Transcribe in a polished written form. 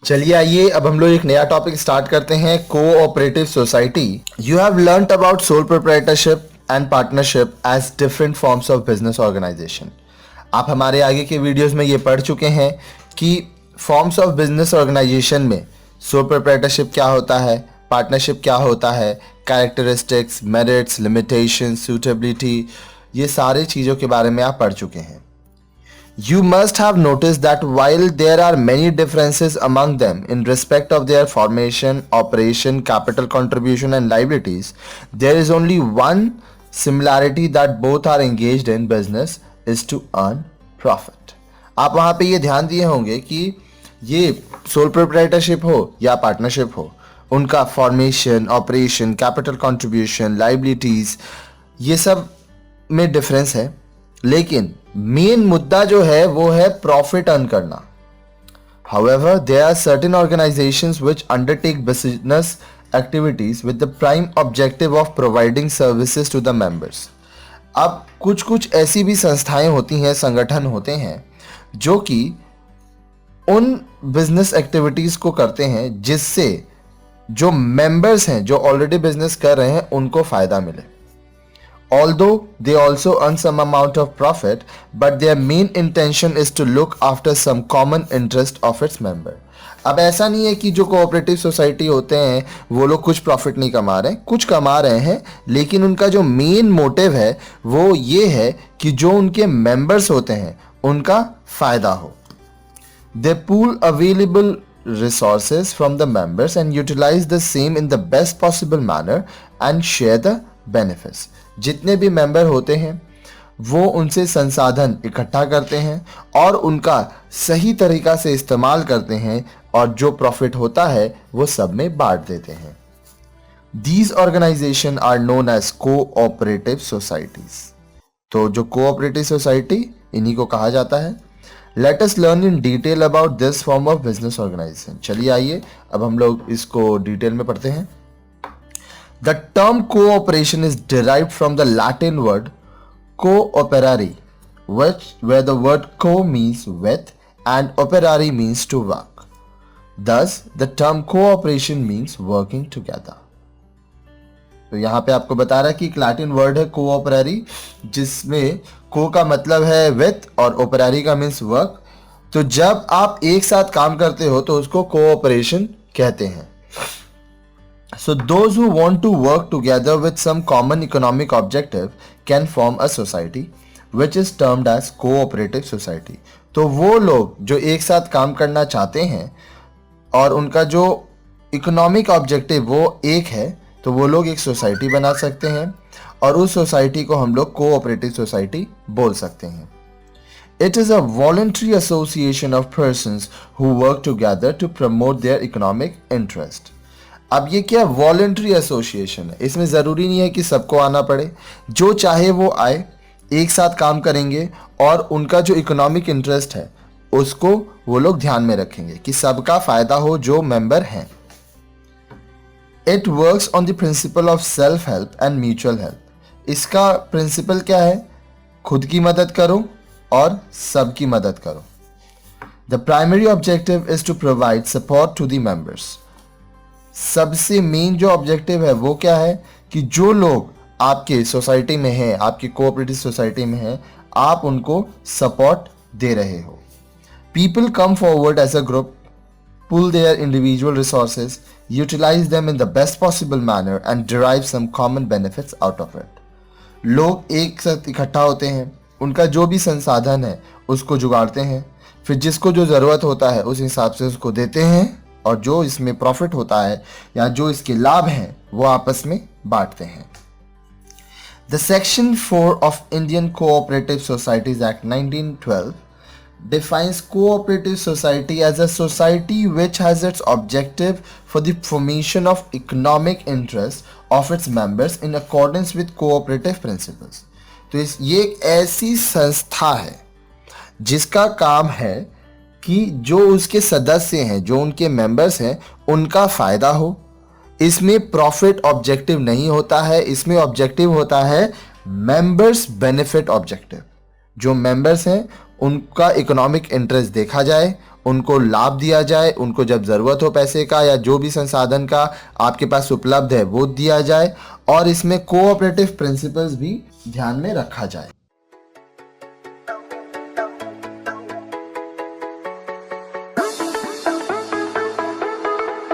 चलिए आइए अब हम लोग एक नया टॉपिक स्टार्ट करते हैं, cooperative society. You have learned about sole proprietorship and partnership as different forms of business organization. आप हमारे आगे के वीडियोस में ये पढ़ चुके हैं कि फॉर्म्स ऑफ बिजनेस ऑर्गेनाइजेशन में सोल प्रोप्राइटरशिप क्या होता है, पार्टनरशिप क्या होता है, कैरेक्टरिस्टिक्स, मेरिट्स, लिमिटेशंस, सूटेबिलिटी, ये सारी चीज़ों के बारे में आप पढ़ चुके हैं। You must have noticed that while there are many differences among them in respect of their formation, operation, capital contribution and liabilities, there is only one similarity that both are engaged in business is to earn profit. आप वहाँ पे ये ध्यान दिए होंगे कि ये sole proprietorship हो या पार्टनरशिप हो, उनका formation, operation, capital contribution, liabilities, ये सब में डिफरेंस है, लेकिन मेन मुद्दा जो है वो है प्रॉफिट अर्न करना। However, there are certain organizations which undertake business activities with the prime objective of providing services to the members. अब कुछ कुछ ऐसी भी संस्थाएं होती हैं, संगठन होते हैं जो कि उन बिजनेस एक्टिविटीज को करते हैं जिससे जो मेंबर्स हैं, जो ऑलरेडी बिजनेस कर रहे हैं, उनको फायदा मिले। Although they also earn some amount of profit, but their main intention is to look after some common interest of its member. अब ऐसा नहीं है कि जो कोऑपरेटिव सोसाइटी होते हैं वो लोग कुछ प्रॉफिट नहीं कमा रहे हैं, कुछ कमा रहे हैं, लेकिन उनका जो मेन मोटिव है वो ये है कि जो उनके मेंबर्स होते हैं उनका फायदा हो। They pool available resources from the members and utilize the same in the best possible manner and share the benefits. जितने भी मेंबर होते हैं वो उनसे संसाधन इकट्ठा करते हैं और उनका सही तरीका से इस्तेमाल करते हैं और जो प्रॉफिट होता है वो सब में बांट देते हैं। These organizations are known as cooperative societies. तो जो कोऑपरेटिव सोसाइटी, इन्हीं को कहा जाता है। Let us learn in detail about this form of business organization. चलिए आइए अब हम लोग इसको डिटेल में पढ़ते हैं। The term cooperation is derived from the Latin word cooperare, where the word co means with and operare means to work. Thus, the term cooperation means working together. तो यहाँ पे आपको बता रहा है कि एक लैटिन वर्ड है कोऑपरेरी, जिसमें को का मतलब है विथ और ओपरारी का मीन्स वर्क। तो जब आप एक साथ काम करते हो तो उसको कोऑपरेशन कहते हैं। So those who want to work together with some common economic objective can form a society which is termed as cooperative society. तो वो लोग जो एक साथ काम करना चाहते हैं और उनका जो इकोनॉमिक ऑब्जेक्टिव वो एक है, तो वो लोग एक सोसाइटी बना सकते हैं और उस सोसाइटी को हम लोग कोऑपरेटिव सोसाइटी बोल सकते हैं। It is a voluntary association of persons who work together to promote their economic interest. अब ये क्या वॉलेंट्री एसोसिएशन है, इसमें ज़रूरी नहीं है कि सबको आना पड़े, जो चाहे वो आए, एक साथ काम करेंगे और उनका जो इकोनॉमिक इंटरेस्ट है उसको वो लोग ध्यान में रखेंगे कि सबका फ़ायदा हो जो मेंबर हैं। It works on the principle of self help and mutual help. इसका प्रिंसिपल क्या है? खुद की मदद करो और सबकी मदद करो। The primary objective is to provide support to the members. सबसे मेन जो ऑब्जेक्टिव है वो क्या है कि जो लोग आपके सोसाइटी में हैं, आपकी कोऑपरेटिव सोसाइटी में हैं, आप उनको सपोर्ट दे रहे हो। People come forward as a group, pool their individual resources, utilize them in the best possible manner and derive some common benefits out of it. लोग एक साथ इकट्ठा होते हैं, उनका जो भी संसाधन है उसको जुगाड़ते हैं, फिर जिसको जो ज़रूरत होता है उस हिसाब से उसको देते हैं और जो इसमें प्रॉफिट होता है या जो इसके लाभ हैं वो आपस में बांटते हैं। The section 4 of Indian cooperative societies act 1912 defines cooperative society as a society which has its objective for the formation of economic interest of its members in accordance with cooperative principles. तो ये एक ऐसी संस्था है जिसका काम है कि जो उसके सदस्य हैं, जो उनके मेंबर्स हैं, उनका फायदा हो। इसमें प्रॉफिट ऑब्जेक्टिव नहीं होता है, इसमें ऑब्जेक्टिव होता है मेंबर्स बेनिफिट ऑब्जेक्टिव। जो मेंबर्स हैं उनका इकोनॉमिक इंटरेस्ट देखा जाए, उनको लाभ दिया जाए, उनको जब ज़रूरत हो पैसे का या जो भी संसाधन का आपके पास उपलब्ध है वो दिया जाए, और इसमें कोऑपरेटिव प्रिंसिपल्स भी ध्यान में रखा जाए।